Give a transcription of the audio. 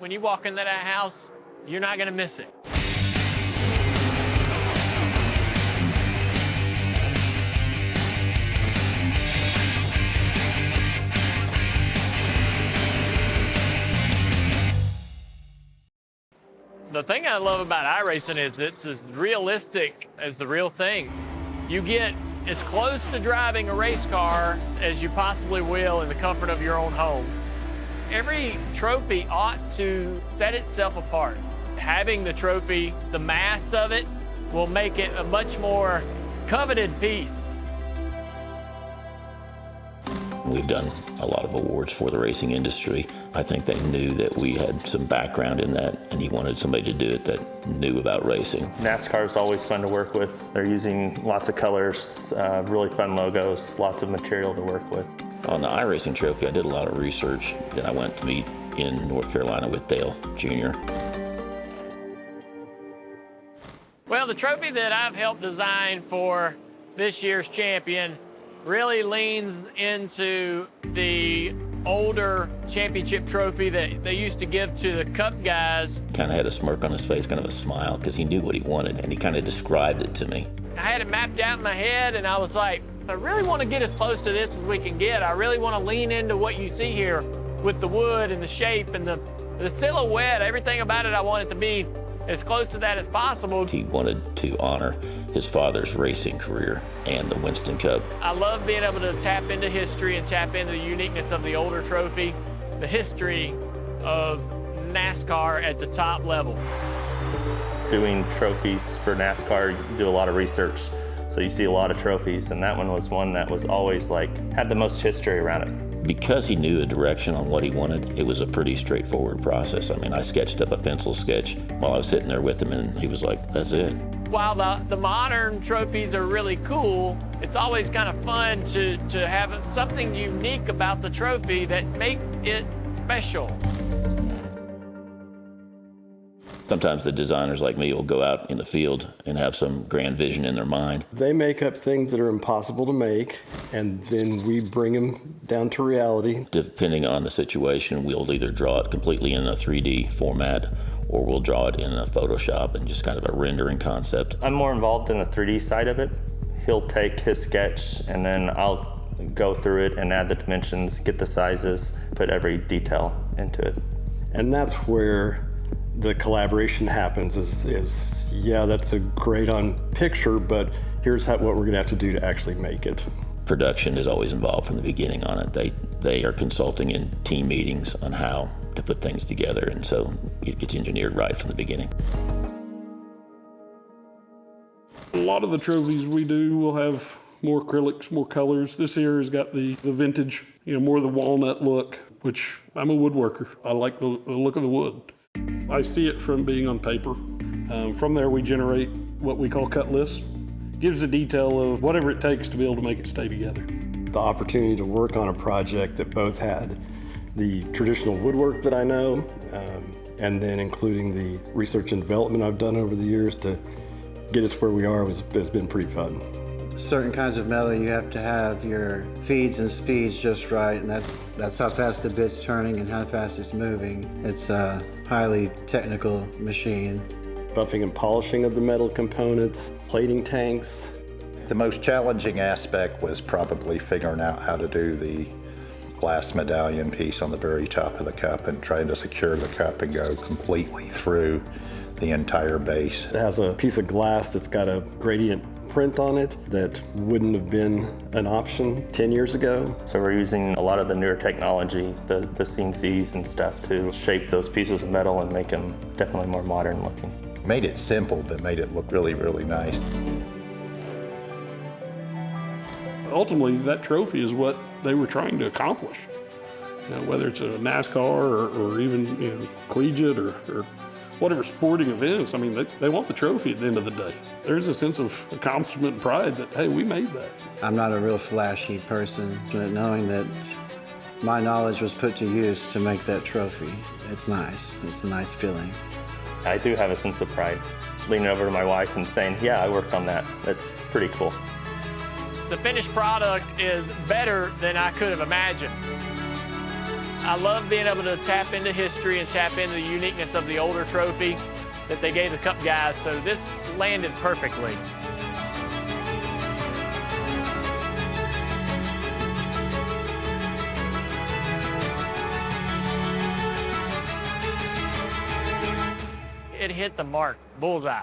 when you walk into that house, you're not gonna miss it. The thing I love about iRacing is it's as realistic as the real thing. You get as close to driving a race car as you possibly will in the comfort of your own home. Every trophy ought to set itself apart. Having the trophy, the mass of it, will make it a much more coveted piece. We've done a lot of awards for the racing industry. I think they knew that we had some background in that, and he wanted somebody to do it that knew about racing. NASCAR is always fun to work with. They're using lots of colors, really fun logos, lots of material to work with. On the iRacing trophy, I did a lot of research. Then I went to meet in North Carolina with Dale Jr. Well, the trophy that I've helped design for this year's champion really leans into the older championship trophy that they used to give to the Cup guys. Kind of had a smirk on his face, kind of a smile, because he knew what he wanted, and he kind of described it to me. I had it mapped out in my head, and I was like, I really want to get as close to this as we can get. I really want to lean into what you see here with the wood and the shape and the silhouette, everything about it. I want it to be as close to that as possible. He wanted to honor his father's racing career and the Winston Cup. I love being able to tap into history and tap into the uniqueness of the older trophy, the history of NASCAR at the top level. Doing trophies for NASCAR, you do a lot of research. So you see a lot of trophies, and that one was one that was always had the most history around it. Because he knew a direction on what he wanted, it was a pretty straightforward process. I mean, I sketched up a pencil sketch while I was sitting there with him, and he was like, that's it. While the modern trophies are really cool, it's always kind of fun to have something unique about the trophy that makes it special. Sometimes the designers like me will go out in the field and have some grand vision in their mind. They make up things that are impossible to make, and then we bring them down to reality. Depending on the situation, we'll either draw it completely in a 3D format, or we'll draw it in a Photoshop and just kind of a rendering concept. I'm more involved in the 3D side of it. He'll take his sketch, and then I'll go through it and add the dimensions, get the sizes, put every detail into it. And that's where the collaboration happens is yeah, that's a great on picture, but here's what we're gonna have to do to actually make it. Production is always involved from the beginning on it. They are consulting in team meetings on how to put things together, and so it gets engineered right from the beginning. A lot of the trophies we do will have more acrylics, more colors. This here has got the vintage, more of the walnut look, which I'm a woodworker. I like the look of the wood. I see it from being on paper. From there we generate what we call cut lists. Gives the detail of whatever it takes to be able to make it stay together. The opportunity to work on a project that both had the traditional woodwork that I know, and then including the research and development I've done over the years to get us where we are has been pretty fun. Certain kinds of metal, you have to have your feeds and speeds just right, and that's how fast the bit's turning and how fast it's moving. It's a highly technical machine. Buffing and polishing of the metal components, plating tanks. The most challenging aspect was probably figuring out how to do the glass medallion piece on the very top of the cup and trying to secure the cup and go completely through the entire base. It has a piece of glass that's got a gradient print on it that wouldn't have been an option 10 years ago. So we're using a lot of the newer technology, the CNCs and stuff, to shape those pieces of metal and make them definitely more modern looking. Made it simple, but made it look really, really nice. Ultimately, that trophy is what they were trying to accomplish. Whether it's a NASCAR or even collegiate or whatever sporting events, I mean, they want the trophy at the end of the day. There's a sense of accomplishment and pride that, hey, we made that. I'm not a real flashy person, but knowing that my knowledge was put to use to make that trophy, it's nice. It's a nice feeling. I do have a sense of pride, leaning over to my wife and saying, yeah, I worked on that. That's pretty cool. The finished product is better than I could have imagined. I love being able to tap into history and tap into the uniqueness of the older trophy that they gave the Cup guys, so this landed perfectly. It hit the mark, bullseye.